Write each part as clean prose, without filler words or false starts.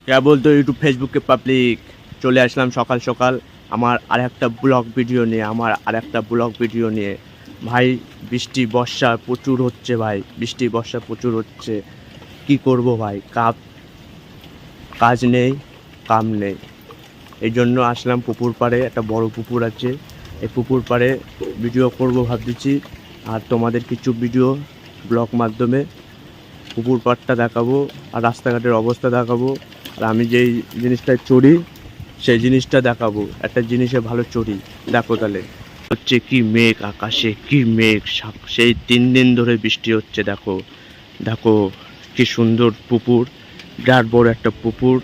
क्या बोलते हो यूट्यूब फेसबुक के পাবলিক চলে আসলাম সকাল সকাল আমার আরেকটা ব্লগ ভিডিও নিয়ে ভাই বৃষ্টি বর্ষা প্রচুর হচ্ছে ভাই বৃষ্টি বর্ষা প্রচুর হচ্ছে কি করব ভাই কাজ নেই কাম নেই এই জন্য আসলাম পুকুর পাড়ে একটা বড় পুকুর আছে এই পুকুর পাড়ে ভিডিও করব ভাবতেছি আর তোমাদের কিছু ভিডিও ব্লগ মাধ্যমে পুকুর পাড়টা দেখাবো আর রাস্তাঘাটের অবস্থা দেখাবো আর আমি যেই জিনিসটা চড়ি সেই জিনিসটা দেখাবো একটা জিনিসে ভালো চড়ি দেখো তাহলে হচ্ছে কি মেঘ আকাশে কি মেঘ সেই 3 দিন ধরে বৃষ্টি হচ্ছে দেখো দেখো কি সুন্দর পুকুর বিরাট বড় একটা পুকুর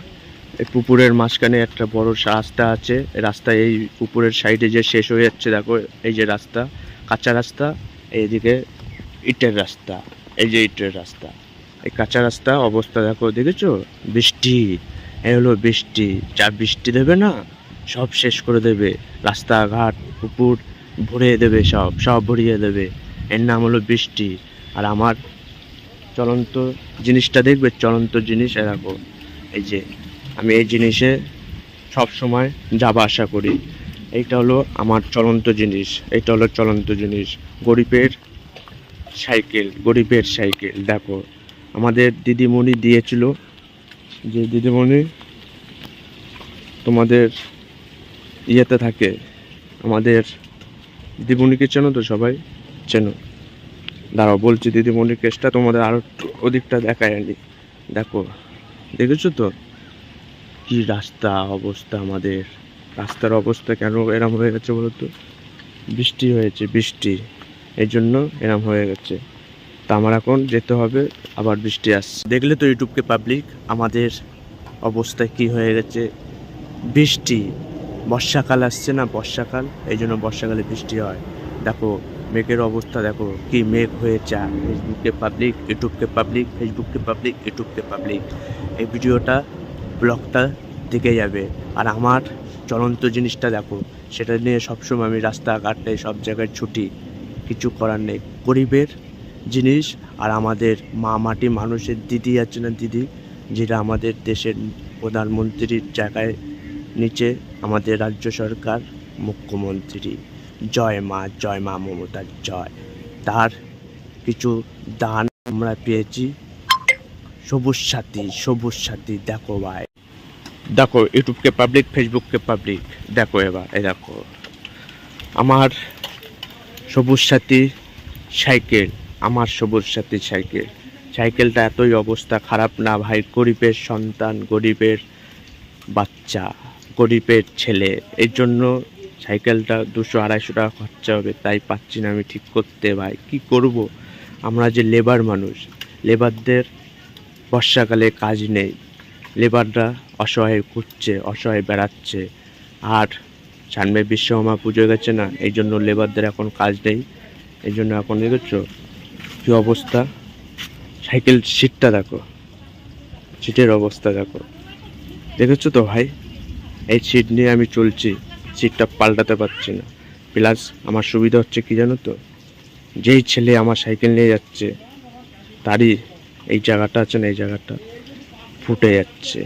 এই পুকুরের মাঝখানে একটা বড় রাস্তা আছে রাস্তা এই পুকুরের সাইডে যে শেষ হয়ে যাচ্ছে দেখো এই যে রাস্তা কাঁচা রাস্তা এইদিকে ইটের রাস্তা এই যে ইটের রাস্তা এই কাঁচা রাস্তা অবস্থা দেখো দেখেছো বৃষ্টি এই হলো বৃষ্টি যা বৃষ্টি দেবে না সব শেষ করে দেবে রাস্তাঘাট পুকুর ভরিয়ে দেবে সব ভরিয়ে দেবে এর নাম হলো বৃষ্টি আর আমার চলন্ত জিনিসটা দেখবে চলন্ত জিনিস দেখো এই যে আমি এই জিনিসে সব সময় যাওয়া আসা করি এইটা হলো আমার চলন্ত জিনিস এইটা হলো চলন্ত জিনিস গরিবের সাইকেল দেখো আমাদের দিদিমণি দিয়েছিল যে দিদিমণি তোমাদের ইয়েতে থাকে আমাদের দিদিমণিকে চেনো তো সবাই চেনো দাঁড়াও বলছি দিদিমণির কেসটা তোমাদের আরো ওদিকটা দেখায় আনি দেখো দেখেছো তো কি রাস্তা অবস্থা আমাদের রাস্তার অবস্থা কেন এরম হয়ে গেছে বলো তো বৃষ্টি হয়েছে বৃষ্টি এই জন্য এরম হয়ে গেছে তা আমার এখন যেতে হবে আবার বৃষ্টি আসছে দেখলে তো ইউটিউবকে পাবলিক আমাদের অবস্থা কি হয়ে গেছে বৃষ্টি বর্ষাকাল আসছে না বর্ষাকাল এই জন্য বর্ষাকালে বৃষ্টি হয় দেখো মেঘের অবস্থা দেখো কি মেঘ হয়েছে ফেসবুককে পাবলিক ইউটিউবকে পাবলিক এই ভিডিওটা ব্লগটা দেখে যাবে আর আমার চলন্ত জিনিসটা দেখো সেটা নিয়ে সবসময় আমি রাস্তাঘাটে সব জায়গায় ছুটি কিছু করার নেই গরিবের জিনিস আর আমাদের মাটি মানুষের দিদি আছে না দিদি যেটা আমাদের দেশের প্রধানমন্ত্রীর জায়গায় নিচে আমাদের রাজ্য সরকার মুখ্যমন্ত্রী জয় মা মমতার জয় তার কিছু দান আমরা পেয়েছি সবুজ সাথী দেখো ভাই দেখো ইউটিউবকে পাবলিক ফেসবুককে পাবলিক দেখো এবার এই দেখো আমার সবুজ সাথী সাইকেল সাইকেলটা এতই অবস্থা খারাপ না ভাই গরিবের সন্তান গরিবের বাচ্চা গরিবের ছেলে এর জন্য সাইকেলটা 200-250 টাকা খরচা হবে তাই পাচ্ছি না আমি ঠিক করতে ভাই কি করব আমরা যে লেবার মানুষ লেবারদের বর্ষাকালে কাজ নেই লেবাররা অসহায় ঘুরছে অসহায় বেড়াচ্ছে আর সামনে বিশ্বকর্মা পুজো গেছে না এই জন্য লেবারদের এখন কাজ নেই এই জন্য এখন দেখেছো কি অবস্থা সাইকেল সিটটা দেখো সিটের অবস্থা দেখেছো তো ভাই এই সিট নিয়ে আমি চলছি সিটটা পাল্টাতে পারছি না প্লাস আমার সুবিধা হচ্ছে কি জানো তো যেই ছেলে আমার সাইকেল নিয়ে যাচ্ছে তারই এই জায়গাটা আছে না এই জায়গাটা ফুটে যাচ্ছে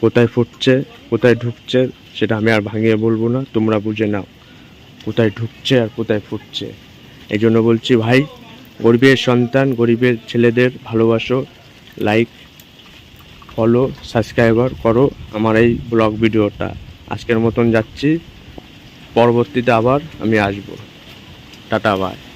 কোথায় ফুটছে কোথায় ঢুকছে সেটা আমি আর ভাঙিয়ে বলবো না তোমরা বুঝে নাও কোথায় ঢুকছে আর কোথায় ফুটছে এই জন্য বলছি ভাই গরিবের সন্তান গরিবের ছেলেদের ভালোবাসো লাইক ফলো সাবস্ক্রাইবার করো আমার এই ব্লগ ভিডিওটা আজকের মতন যাচ্ছি পরবর্তীতে আবার আমি আসবো টাটা বাই